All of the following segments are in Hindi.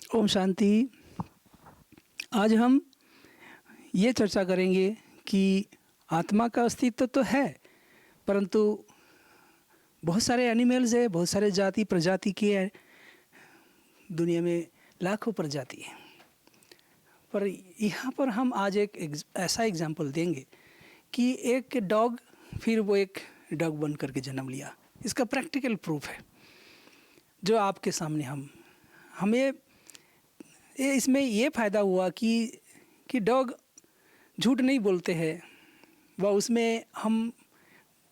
ओम शांति। आज हम ये चर्चा करेंगे कि आत्मा का अस्तित्व तो है, परंतु बहुत सारे एनिमल्स है, बहुत सारे जाति प्रजाति की है, दुनिया में लाखों प्रजाति है। पर यहाँ पर हम आज एक ऐसा एग्जाम्पल देंगे कि एक डॉग फिर वो एक डॉग बन करके जन्म लिया। इसका प्रैक्टिकल प्रूफ है जो आपके सामने हमें इसमें ये फ़ायदा हुआ कि डॉग झूठ नहीं बोलते हैं। वह उसमें हम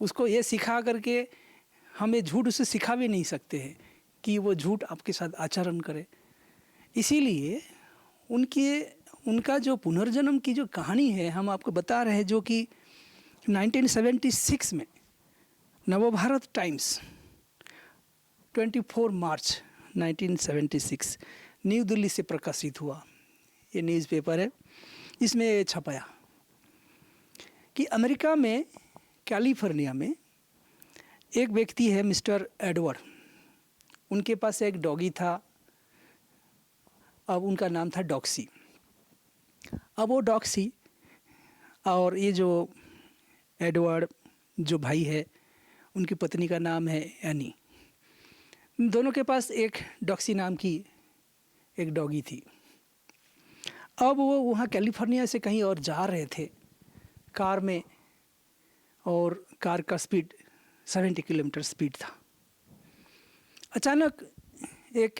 उसको ये सिखा करके हमें झूठ उसे सिखा भी नहीं सकते हैं कि वो झूठ आपके साथ आचरण करे। इसीलिए उनका जो पुनर्जन्म की जो कहानी है हम आपको बता रहे हैं, जो कि 1976 में नवभारत टाइम्स 24 मार्च 1976 न्यू दिल्ली से प्रकाशित हुआ। ये न्यूज़पेपर है, इसमें छपाया कि अमेरिका में कैलिफोर्निया में एक व्यक्ति है मिस्टर एडवर्ड। उनके पास एक डॉगी था, अब उनका नाम था डॉक्सी। अब वो डॉक्सी और ये जो एडवर्ड जो भाई है, उनकी पत्नी का नाम है एनी। दोनों के पास एक डॉक्सी नाम की एक डॉगी थी। अब वो वहाँ कैलिफोर्निया से कहीं और जा रहे थे कार में, और कार का स्पीड 70 किलोमीटर स्पीड था। अचानक एक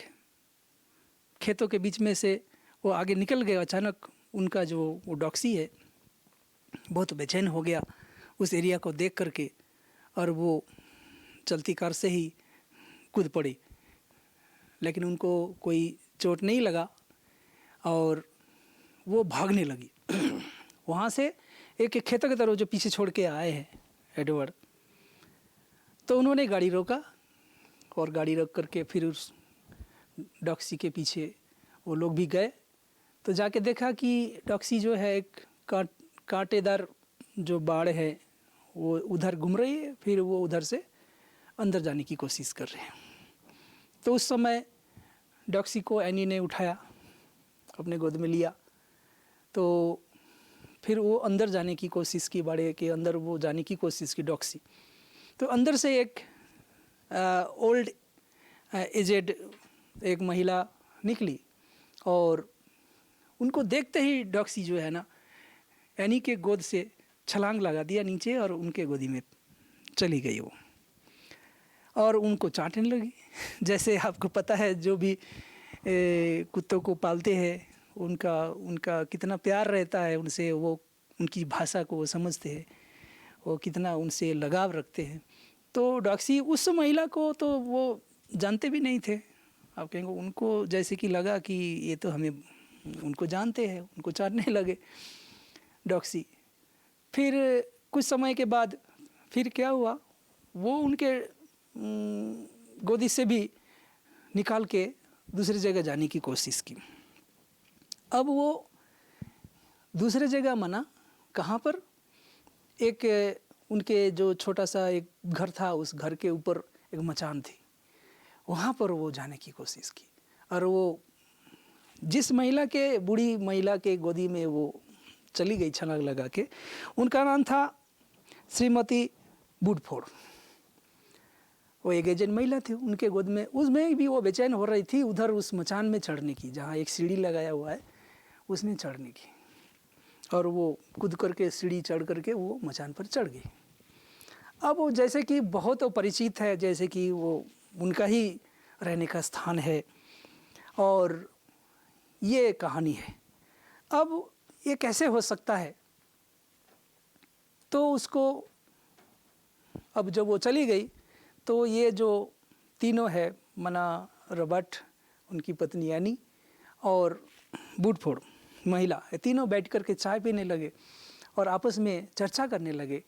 खेतों के बीच में से वो आगे निकल गए। अचानक उनका जो वो डॉक्सी है बहुत बेचैन हो गया उस एरिया को देख करके, और वो चलती कार से ही कूद पड़ी। लेकिन उनको कोई चोट नहीं लगा और वो भागने लगी वहाँ से एक खेतों की तरफ जो पीछे छोड़ के आए हैं एडवर्ड। तो उन्होंने गाड़ी रोका और गाड़ी रोक करके फिर उस डॉक्सी के पीछे वो लोग भी गए। तो जाके देखा कि डॉक्सी जो है एक कांटेदार जो बाड़ है वो उधर घूम रही है, फिर वो उधर से अंदर जाने की कोशिश कर रहे हैं। तो उस समय डॉक्सी को एनी ने उठाया, अपने गोद में लिया। तो फिर वो अंदर जाने की कोशिश की, बाड़े के अंदर वो जाने की कोशिश की डॉक्सी। तो अंदर से एक ओल्ड एजेड एक महिला निकली और उनको देखते ही डॉक्सी जो है ना एनी के गोद से छलांग लगा दिया नीचे और उनके गोदी में चली गई वो, और उनको चाटने लगी। जैसे आपको पता है जो भी कुत्तों को पालते हैं उनका कितना प्यार रहता है उनसे, वो उनकी भाषा को वो समझते हैं, वो कितना उनसे लगाव रखते हैं। तो डॉक्सी उस महिला को तो वो जानते भी नहीं थे। आप कहेंगे उनको जैसे कि लगा कि ये तो हमें उनको जानते हैं, उनको चाटने लगे डॉक्सी। फिर कुछ समय के बाद फिर क्या हुआ, वो उनके गोदी से भी निकाल के दूसरी जगह जाने की कोशिश की। अब वो दूसरे जगह मना, कहाँ पर, एक उनके जो छोटा सा एक घर था, उस घर के ऊपर एक मचान थी, वहाँ पर वो जाने की कोशिश की। और वो जिस महिला के, बूढ़ी महिला के गोदी में वो चली गई छलांग लगा के, उनका नाम था श्रीमती वुडफोर्ड। वो एक एजेड महिला थी, उनके गोद में, उसमें भी वो बेचैन हो रही थी उधर उस मचान में चढ़ने की, जहाँ एक सीढ़ी लगाया हुआ है उसमें चढ़ने की। और वो कूद करके सीढ़ी चढ़ करके वो मचान पर चढ़ गई। अब वो जैसे कि बहुत परिचित है, जैसे कि वो उनका ही रहने का स्थान है और ये कहानी है। अब ये कैसे हो सकता है, तो उसको अब जब वो चली गई तो ये जो तीनों है, मना, रॉबर्ट, उनकी पत्नी एनी और वुडफोर्ड महिला, ये तीनों बैठ कर के चाय पीने लगे और आपस में चर्चा करने लगे।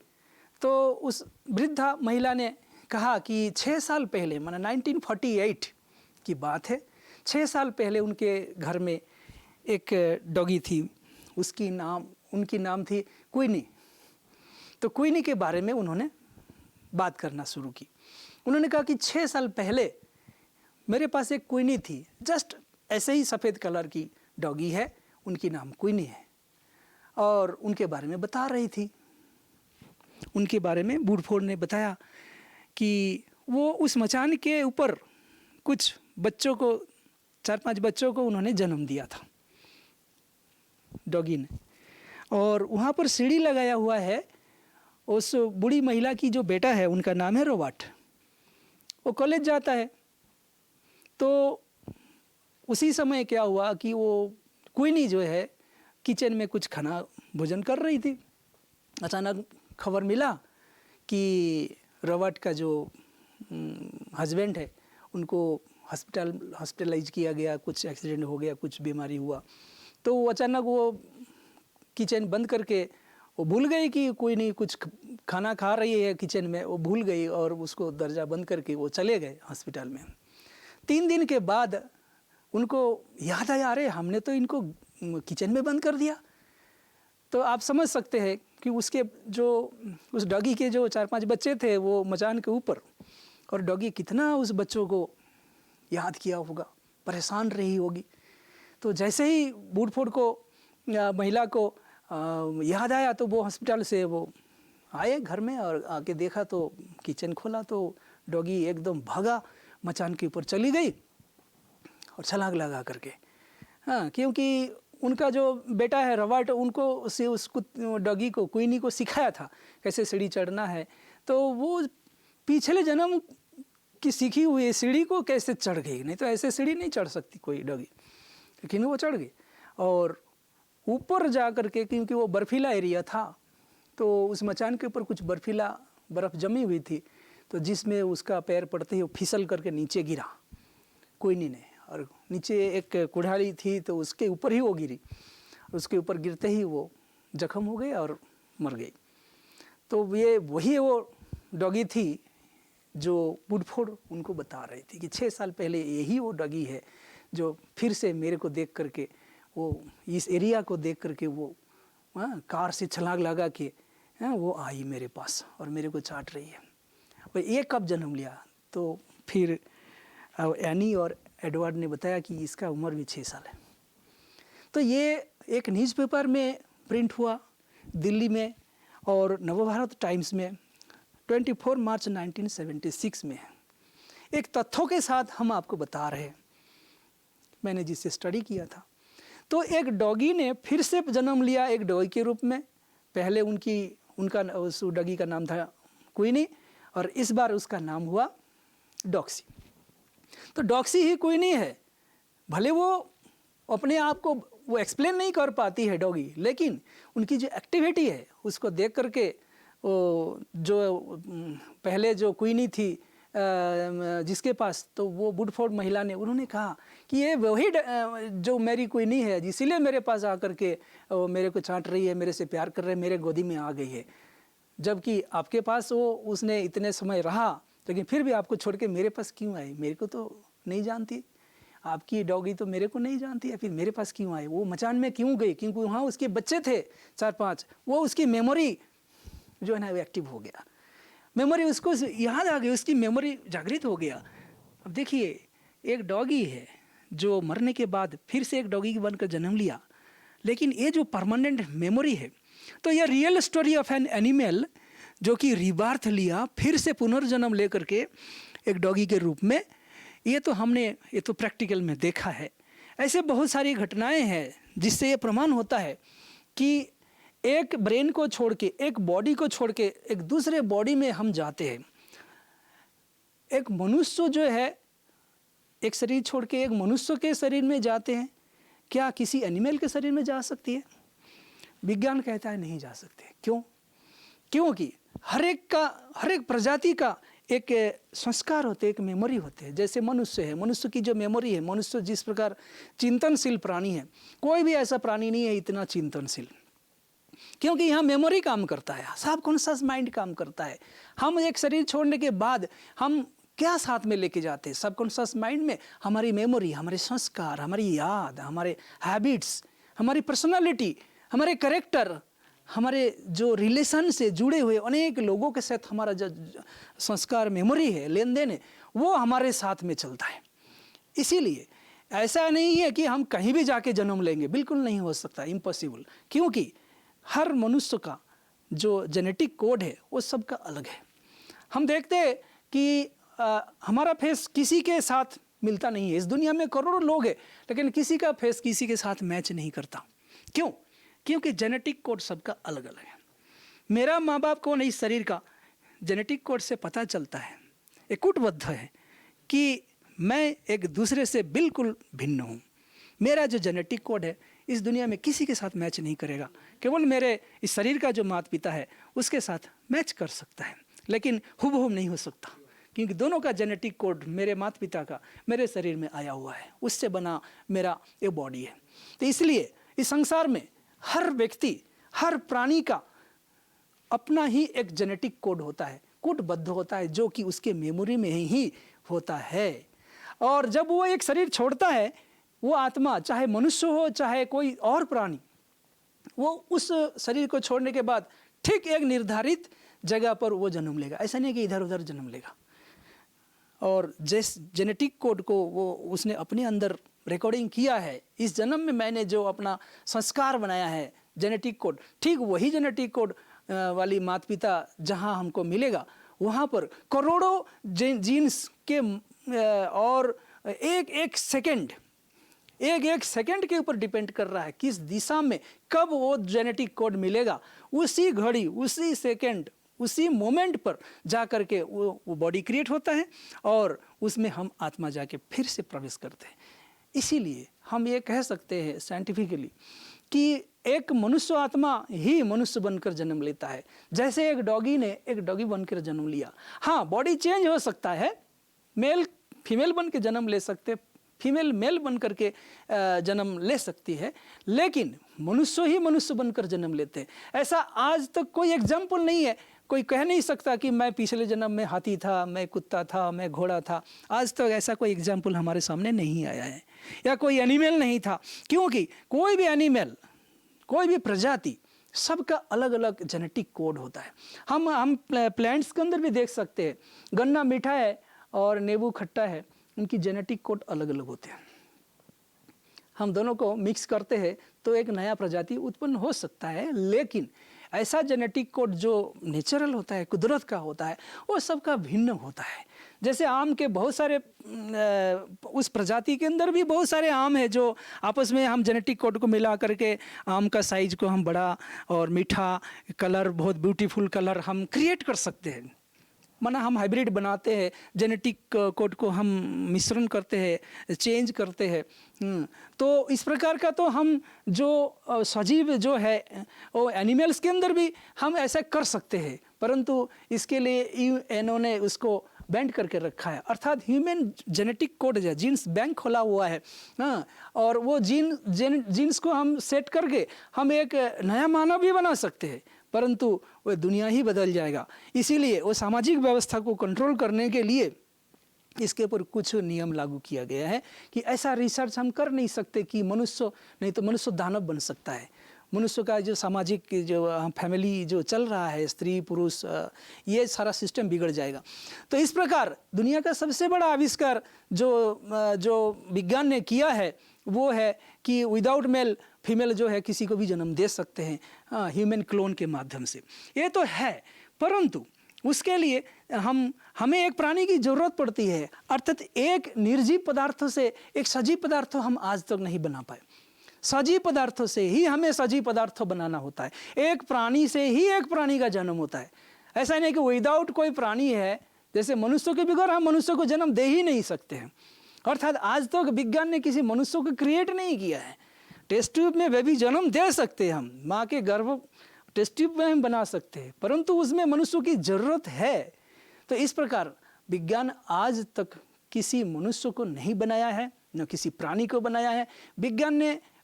तो उस वृद्धा महिला ने कहा कि 6 साल पहले, माना 1948 की बात है, 6 साल पहले उनके घर में एक डॉगी थी, उनकी नाम थी क्वीनी। तो क्वीनी के बारे में उन्होंने बात करना शुरू की। उन्होंने कहा कि 6 साल पहले मेरे पास एक क्वीनी थी, जस्ट ऐसे ही सफ़ेद कलर की डॉगी है, उनकी नाम क्वीनी है। और उनके बारे में बता रही थी, उनके बारे में वुडफोर्ड ने बताया कि वो उस मचान के ऊपर कुछ बच्चों को, 4-5 बच्चों को उन्होंने जन्म दिया था डॉगी ने। और वहाँ पर सीढ़ी लगाया हुआ है, उस बूढ़ी महिला की जो बेटा है उनका नाम है रॉबर्ट, वो कॉलेज जाता है। तो उसी समय क्या हुआ कि वो क्वीनी जो है किचन में कुछ खाना भोजन कर रही थी। अचानक खबर मिला कि रॉबर्ट का जो हस्बैंड है उनको हॉस्पिटलाइज किया गया, कुछ एक्सीडेंट हो गया, कुछ बीमारी हुआ। तो अचानक वो किचन बंद करके वो भूल गई कि कोई नहीं कुछ खाना खा रही है किचन में, वो भूल गई और उसको दरजा बंद करके वो चले गए हॉस्पिटल में। 3 दिन के बाद उनको याद आया, अरे हमने तो इनको किचन में बंद कर दिया। तो आप समझ सकते हैं कि उसके जो उस डॉगी के जो 4-5 बच्चे थे वो मचान के ऊपर, और डॉगी कितना उस बच्चों को याद किया होगा, परेशान रही होगी। तो जैसे ही वुडफोर्ड को महिला को याद आया तो वो हॉस्पिटल से वो आए घर में, और आके देखा तो किचन खोला तो डॉगी एकदम भागा, मचान के ऊपर चली गई और छलांग लगा करके। हाँ, क्योंकि उनका जो बेटा है रॉबर्ट, उनको से उस डॉगी को, क्वीनी को सिखाया था कैसे सीढ़ी चढ़ना है। तो वो पिछले जन्म की सीखी हुई सीढ़ी को कैसे चढ़ गई, नहीं तो ऐसे सीढ़ी नहीं चढ़ सकती कोई डॉगी, लेकिन वो चढ़ गई। और ऊपर जा कर के, क्योंकि वो बर्फीला एरिया था, तो उस मचान के ऊपर कुछ बर्फीला बर्फ़ जमी हुई थी, तो जिसमें उसका पैर पड़ते ही वो फिसल करके नीचे गिरा क्वीनी ने, और नीचे एक कुल्हाड़ी थी तो उसके ऊपर ही वो गिरी, उसके ऊपर गिरते ही वो जख्म हो गए और मर गई। तो ये वही वो डॉगी थी जो वुडफोर्ड उनको बता रही थी कि 6 साल पहले यही वो डॉगी है जो फिर से मेरे को देख करके, वो इस एरिया को देख करके वो कार से छलांग लगा के वो आई मेरे पास और मेरे को चाट रही है। और ये कब जन्म लिया, तो फिर एनी और एडवर्ड ने बताया कि इसका उम्र भी 6 साल है। तो ये एक न्यूज़पेपर में प्रिंट हुआ दिल्ली में, और नवभारत टाइम्स में 24 मार्च 1976 में है। एक तथ्यों के साथ हम आपको बता रहे हैं, मैंने जिससे स्टडी किया था। तो एक डॉगी ने फिर से जन्म लिया एक डॉगी के रूप में। पहले उनका उस डॉगी का नाम था क्वीनी, और इस बार उसका नाम हुआ डॉक्सी। तो डॉक्सी ही क्वीनी है, भले वो अपने आप को वो एक्सप्लेन नहीं कर पाती है डॉगी, लेकिन उनकी जो एक्टिविटी है उसको देख करके जो पहले जो क्वीनी थी जिसके पास, तो वो वुडफोर्ड महिला ने, उन्होंने कहा कि ये वही जो मेरी क्वीनी है, इसीलिए मेरे पास आकर के मेरे को चाट रही है, मेरे से प्यार कर रहे है, मेरे गोदी में आ गई है। जबकि आपके पास वो उसने इतने समय रहा, लेकिन फिर भी आपको छोड़ के मेरे पास क्यों आई, मेरे को तो नहीं जानती, आपकी डॉगी तो मेरे को नहीं जानती है, फिर मेरे पास क्यों आई, वो मचान में क्यों गई, क्योंकि वहाँ उसके बच्चे थे 4-5, वो उसकी मेमोरी जो है ना वो एक्टिव हो गया, मेमोरी उसको याद आ गई, उसकी मेमोरी जागृत हो गया। अब देखिए, एक डॉगी है जो मरने के बाद फिर से एक डॉगी बनकर जन्म लिया, लेकिन ये जो परमानेंट मेमोरी है, तो ये real story of an animal जो कि रिबार्थ लिया, फिर से पुनर्जन्म लेकर के एक डॉगी के रूप में, ये तो प्रैक्टिकल में देखा है। ऐसे बहुत सारी घटनाएं हैं जिससे ये प्रमाण होता है कि एक ब्रेन को छोड़ के, एक बॉडी को छोड़ के एक दूसरे बॉडी में हम जाते हैं। एक मनुष्य जो है एक शरीर छोड़ के एक मनुष्य के शरीर में जाते हैं, क्या किसी एनिमल के शरीर में जा सकती है? विज्ञान कहता है नहीं जा सकते। क्यों? क्योंकि हर एक प्रजाति का एक संस्कार होते हैं, एक मेमोरी होते हैं। जैसे मनुष्य है, मनुष्य की जो मेमोरी है, मनुष्य जिस प्रकार चिंतनशील प्राणी है, कोई भी ऐसा प्राणी नहीं है इतना चिंतनशील, क्योंकि यहाँ मेमोरी काम करता है, सबकॉन्शियस माइंड काम करता है। हम एक शरीर छोड़ने के बाद हम क्या साथ में लेके जाते हैं? सबकॉन्शियस माइंड में हमारी मेमोरी, हमारे संस्कार, हमारी याद, हमारे हैबिट्स, हमारी पर्सनालिटी, हमारे कैरेक्टर, हमारे जो रिलेशन से जुड़े हुए अनेक लोगों के साथ हमारा जो संस्कार, मेमोरी है, लेन देन है, वो हमारे साथ में चलता है। इसीलिए ऐसा नहीं है कि हम कहीं भी जाके जन्म लेंगे, बिल्कुल नहीं हो सकता, इम्पॉसिबल। क्योंकि हर मनुष्य का जो जेनेटिक कोड है वो सबका अलग है। हम देखते हैं कि हमारा फेस किसी के साथ मिलता नहीं है। इस दुनिया में करोड़ों लोग हैं, लेकिन किसी का फेस किसी के साथ मैच नहीं करता। क्यों? क्योंकि जेनेटिक कोड सबका अलग अलग है। मेरा माँ बाप को नहीं, शरीर का जेनेटिक कोड से पता चलता है, एक कूटबद्ध है कि मैं एक दूसरे से बिल्कुल भिन्न हूँ। मेरा जो जेनेटिक कोड है इस दुनिया में किसी के साथ मैच नहीं करेगा, केवल मेरे इस शरीर का जो माता पिता है उसके साथ मैच कर सकता है, लेकिन हुबहू नहीं हो सकता, क्योंकि दोनों का जेनेटिक कोड मेरे माता पिता का मेरे शरीर में आया हुआ है, उससे बना मेरा ये बॉडी है। तो इसलिए इस संसार में हर व्यक्ति, हर प्राणी का अपना ही एक जेनेटिक कोड होता है, कूटबद्ध होता है, जो कि उसके मेमोरी में ही होता है। और जब वो एक शरीर छोड़ता है, वो आत्मा, चाहे मनुष्य हो चाहे कोई और प्राणी, वो उस शरीर को छोड़ने के बाद ठीक एक निर्धारित जगह पर वो जन्म लेगा। ऐसा नहीं कि इधर उधर जन्म लेगा। और जिस जेनेटिक कोड को वो उसने अपने अंदर रिकॉर्डिंग किया है, इस जन्म में मैंने जो अपना संस्कार बनाया है जेनेटिक कोड, ठीक वही जेनेटिक कोड वाली माता पिता जहाँ हमको मिलेगा, वहाँ पर करोड़ों जीन्स के और एक एक सेकंड के ऊपर डिपेंड कर रहा है किस दिशा में कब वो जेनेटिक कोड मिलेगा। उसी घड़ी, उसी सेकंड, उसी मोमेंट पर जा कर के वो बॉडी क्रिएट होता है और उसमें हम आत्मा जाके फिर से प्रवेश करते हैं। इसीलिए हम ये कह सकते हैं साइंटिफिकली कि एक मनुष्य आत्मा ही मनुष्य बनकर जन्म लेता है। जैसे एक डॉगी ने एक डॉगी बनकर जन्म लिया, हाँ बॉडी चेंज हो सकता है, मेल फीमेल बन के जन्म ले सकते, फीमेल मेल बन करके जन्म ले सकती है, लेकिन मनुष्य ही मनुष्य बनकर जन्म लेते हैं। ऐसा आज तक कोई एग्जाम्पल नहीं है। कोई कह नहीं सकता कि मैं पिछले जन्म में हाथी था, मैं कुत्ता था, मैं घोड़ा था। आज तक ऐसा कोई एग्जाम्पल हमारे सामने नहीं आया है, या कोई एनिमल नहीं था। क्योंकि कोई भी एनिमल, कोई भी प्रजाति, सबका अलग अलग जेनेटिक कोड होता है। हम प्लांट्स के अंदर भी देख सकते हैं, गन्ना मीठा है और नींबू खट्टा है, उनकी जेनेटिक कोड अलग अलग होते हैं। हम दोनों को मिक्स करते हैं तो एक नया प्रजाति उत्पन्न हो सकता है, लेकिन ऐसा जेनेटिक कोड जो नेचुरल होता है, कुदरत का होता है, वो सबका भिन्न होता है। जैसे आम के बहुत सारे, उस प्रजाति के अंदर भी बहुत सारे आम है जो आपस में हम जेनेटिक कोड को मिला करके आम का साइज को हम बड़ा और मीठा, कलर बहुत ब्यूटीफुल कलर हम क्रिएट कर सकते हैं। माना हम हाइब्रिड बनाते हैं, जेनेटिक कोड को हम मिश्रण करते हैं, चेंज करते हैं। तो इस प्रकार का तो हम जो सजीव जो है वो एनिमल्स के अंदर भी हम ऐसा कर सकते हैं, परंतु इसके लिए इन्होंने उसको बैंड करके रखा है, अर्थात ह्यूमन जेनेटिक कोड है, जीन्स बैंक खोला हुआ है। हाँ, और वो जीन्स को हम सेट करके हम एक नया मानव भी बना सकते हैं, परंतु वह दुनिया ही बदल जाएगा। इसीलिए वो सामाजिक व्यवस्था को कंट्रोल करने के लिए इसके ऊपर कुछ नियम लागू किया गया है कि ऐसा रिसर्च हम कर नहीं सकते कि मनुष्य, नहीं तो मनुष्य दानव बन सकता है। मनुष्य का जो सामाजिक जो फैमिली जो चल रहा है, स्त्री पुरुष, ये सारा सिस्टम बिगड़ जाएगा। तो इस प्रकार दुनिया का सबसे बड़ा आविष्कार जो विज्ञान ने किया है वो है कि विदाउट मेल फीमेल जो है किसी को भी जन्म दे सकते हैं, ह्यूमन क्लोन के माध्यम से। ये तो है, परंतु उसके लिए हमें एक प्राणी की जरूरत पड़ती है, अर्थात एक निर्जीव पदार्थों से एक सजीव पदार्थ हम आज तक नहीं बना पाए। सजीव पदार्थों से ही हमें सजीव पदार्थ बनाना होता है। एक प्राणी से ही एक प्राणी का जन्म होता है। ऐसा नहीं कि विदाउट कोई प्राणी है, जैसे मनुष्य के बगैर हम मनुष्य को जन्म दे ही नहीं सकते हैं। अर्थात आज तक विज्ञान ने किसी मनुष्य को क्रिएट नहीं किया है। टेस्ट ट्यूब में बेबी जन्म दे सकते हैं, हम माँ के गर्भ टेस्ट ट्यूब में हम बना सकते हैं, परंतु उसमें मनुष्यों की जरूरत है। तो इस प्रकार विज्ञान आज तक किसी मनुष्य को नहीं बनाया है, न किसी प्राणी को बनाया है।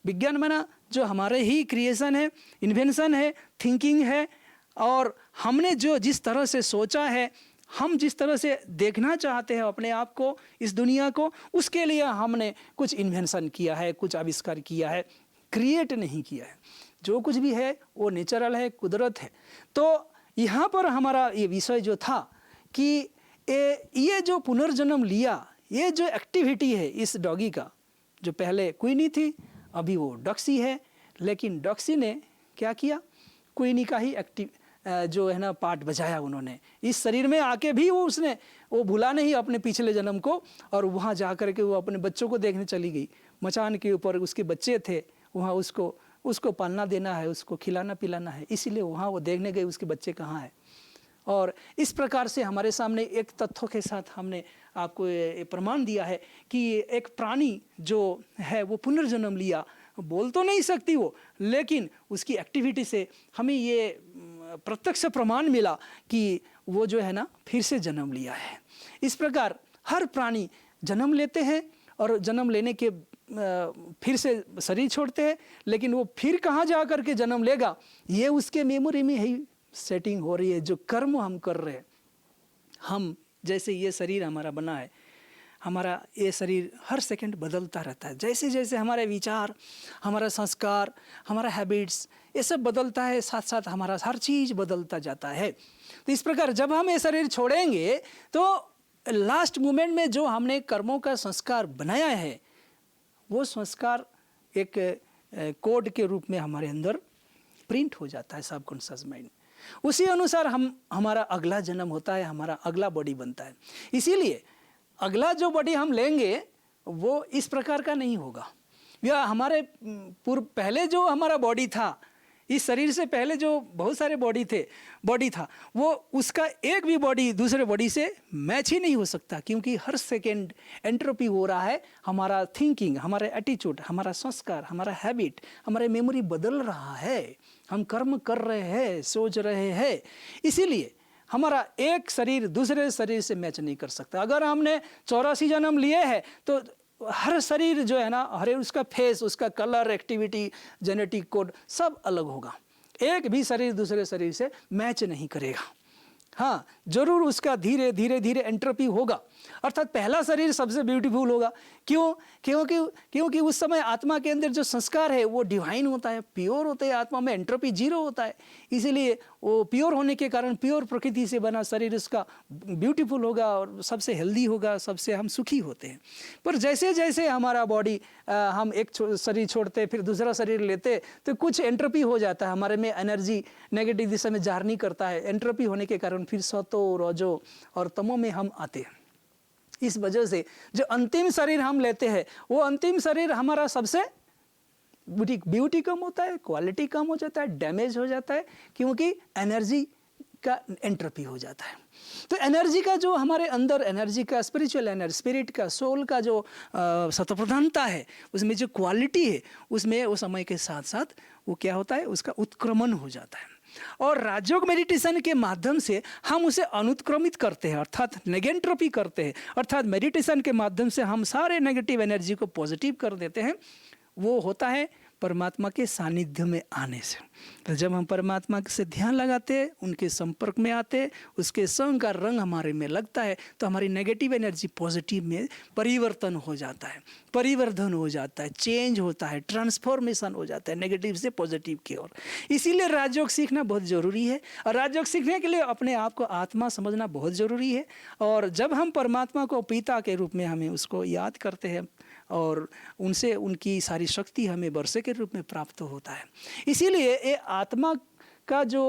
विज्ञान माना जो हमारे ही क्रिएशन है, इन्वेंशन है, थिंकिंग है, और हमने जो जिस तरह से सोचा है, हम जिस तरह से देखना चाहते हैं अपने आप को, इस दुनिया को, उसके लिए हमने कुछ इन्वेंशन किया है, कुछ आविष्कार किया है, क्रिएट नहीं किया है। जो कुछ भी है वो नेचुरल है, कुदरत है। तो यहाँ पर हमारा ये विषय जो था कि ये जो पुनर्जन्म लिया, ये जो एक्टिविटी है इस डॉगी का, जो पहले क्वीनी थी अभी वो डॉक्सी है, लेकिन डॉक्सी ने क्या किया, क्वीनी का ही एक्टिव जो है ना पार्ट बजाया उन्होंने इस शरीर में आके भी। वो भूला नहीं अपने पिछले जन्म को, और वहाँ जा कर के वो अपने बच्चों को देखने चली गई। मचान के ऊपर उसके बच्चे थे, वहाँ उसको पालना देना है, उसको खिलाना पिलाना है, इसीलिए वहाँ वो देखने गए उसके बच्चे कहाँ हैं। और इस प्रकार से हमारे सामने एक तथ्यों के साथ हमने आपको ये प्रमाण दिया है कि एक प्राणी जो है वो पुनर्जन्म लिया। बोल तो नहीं सकती वो, लेकिन उसकी एक्टिविटी से हमें ये प्रत्यक्ष प्रमाण मिला कि वो जो है ना फिर से जन्म लिया है। इस प्रकार हर प्राणी जन्म लेते हैं और जन्म लेने के फिर से शरीर छोड़ते हैं, लेकिन वो फिर कहाँ जा कर के जन्म लेगा ये उसके मेमोरी में ही सेटिंग हो रही है। जो कर्म हम कर रहे हैं, हम जैसे ये शरीर हमारा बना है, हमारा ये शरीर हर सेकंड बदलता रहता है। जैसे जैसे हमारे विचार, हमारा संस्कार, हमारा हैबिट्स ये सब बदलता है, साथ साथ हमारा हर चीज़ बदलता जाता है। तो इस प्रकार जब हम ये शरीर छोड़ेंगे तो लास्ट मोमेंट में जो हमने कर्मों का संस्कार बनाया है वो संस्कार एक कोड के रूप में हमारे अंदर प्रिंट हो जाता है सबकॉन्शियस माइंड। उसी अनुसार हमारा अगला जन्म होता है, हमारा अगला बॉडी बनता है। इसीलिए अगला जो बॉडी हम लेंगे वो इस प्रकार का नहीं होगा। या हमारे पहले जो हमारा बॉडी था, इस शरीर से पहले जो बहुत सारे बॉडी था, वो उसका एक भी बॉडी दूसरे बॉडी से मैच ही नहीं हो सकता, क्योंकि हर सेकेंड एंट्रोपी हो रहा है। हमारा थिंकिंग, हमारा एटीट्यूड, हमारा संस्कार, हमारा हैबिट, हमारे मेमोरी बदल रहा है। हम कर्म कर रहे हैं, सोच रहे हैं, इसीलिए हमारा एक शरीर दूसरे शरीर से मैच नहीं कर सकता। अगर हमने 84 जन्म लिए हैं तो हर शरीर जो है ना, हर उसका फेस, उसका कलर, एक्टिविटी, जेनेटिक कोड सब अलग होगा। एक भी शरीर दूसरे शरीर से मैच नहीं करेगा। हाँ, जरूर उसका धीरे धीरे एंट्रोपी होगा, अर्थात पहला शरीर सबसे ब्यूटीफुल होगा। क्यों? क्योंकि उस समय आत्मा के अंदर जो संस्कार है वो डिवाइन होता है, प्योर होता है, आत्मा में एंट्रोपी 0 होता है। इसीलिए वो प्योर होने के कारण, प्योर प्रकृति से बना शरीर उसका ब्यूटीफुल होगा और सबसे हेल्दी होगा, सबसे हम सुखी होते हैं। पर जैसे जैसे हमारा बॉडी, हम एक शरीर छोड़ते फिर दूसरा शरीर लेते तो कुछ एंट्रोपी हो जाता है, हमारे में एनर्जी नेगेटिव दिशा में जार्नी करता है। एंट्रोपी होने के कारण फिर सतो, रजो और तमो में हम आते हैं। इस वजह से जो अंतिम शरीर हम लेते हैं वो अंतिम शरीर हमारा सबसे ब्यूटी कम होता है, क्वालिटी कम हो जाता है, डैमेज हो जाता है, क्योंकि एनर्जी का एंट्रोपी हो जाता है। तो एनर्जी का जो हमारे अंदर एनर्जी का स्पिरिचुअल एनर्जी, स्पिरिट का, सोल का जो सतप्रधानता है, उसमें जो क्वालिटी है, उसमें वो समय के साथ साथ वो क्या होता है, उसका उत्क्रमण हो जाता है। और राजयोग मेडिटेशन के माध्यम से हम उसे अनुत्क्रमित करते हैं, अर्थात नेगेंट्रोपी करते हैं। अर्थात मेडिटेशन के माध्यम से हम सारे नेगेटिव एनर्जी को पॉजिटिव कर देते हैं। वो होता है परमात्मा के सानिध्य में आने से। तो जब हम परमात्मा से ध्यान लगाते हैं, उनके संपर्क में आते हैं, उसके संग का रंग हमारे में लगता है, तो हमारी नेगेटिव एनर्जी पॉजिटिव में परिवर्तन हो जाता है, परिवर्धन हो जाता है, चेंज होता है, ट्रांसफॉर्मेशन हो जाता है नेगेटिव से पॉजिटिव की ओर। इसीलिए राजयोग सीखना बहुत ज़रूरी है, और राजयोग सीखने के लिए अपने आप को आत्मा समझना बहुत ज़रूरी है। और जब हम परमात्मा को पिता के रूप में हमें उसको याद करते हैं और उनसे उनकी सारी शक्ति हमें वर्षे के रूप में प्राप्त होता है। इसीलिए ये आत्मा का जो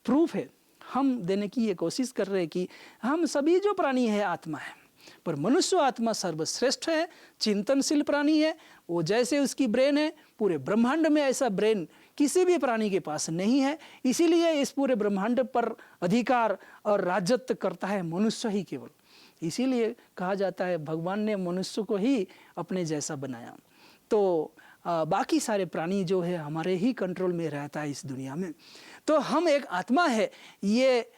प्रूफ है हम देने की ये कोशिश कर रहे हैं कि हम सभी जो प्राणी है आत्मा है, पर मनुष्य आत्मा सर्वश्रेष्ठ है, चिंतनशील प्राणी है। वो जैसे उसकी ब्रेन है, पूरे ब्रह्मांड में ऐसा ब्रेन किसी भी प्राणी के पास नहीं है। इसीलिए इस पूरे ब्रह्मांड पर अधिकार और राजत्व करता है मनुष्य ही केवल। इसीलिए कहा जाता है भगवान ने मनुष्य को ही अपने जैसा बनाया। तो बाकी सारे प्राणी जो है हमारे ही कंट्रोल में रहता है इस दुनिया में। तो हम एक आत्मा है, ये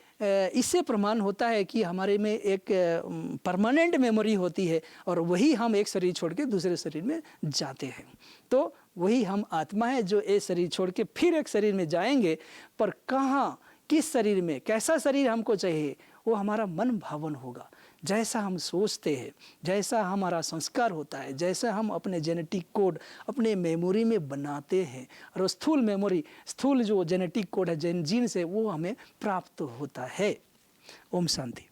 इससे प्रमाण होता है कि हमारे में एक परमानेंट मेमोरी होती है, और वही हम एक शरीर छोड़ के दूसरे शरीर में जाते हैं। तो वही हम आत्मा है जो एक शरीर छोड़ के फिर एक शरीर में जाएंगे। पर कहाँ, किस शरीर में, कैसा शरीर हमको चाहिए, वो हमारा मन भावन होगा। जैसा हम सोचते हैं, जैसा हमारा संस्कार होता है, जैसा हम अपने जेनेटिक कोड अपने मेमोरी में बनाते हैं, और स्थूल मेमोरी, स्थूल जो जेनेटिक कोड है जीन से, वो हमें प्राप्त होता है। ओम शांति।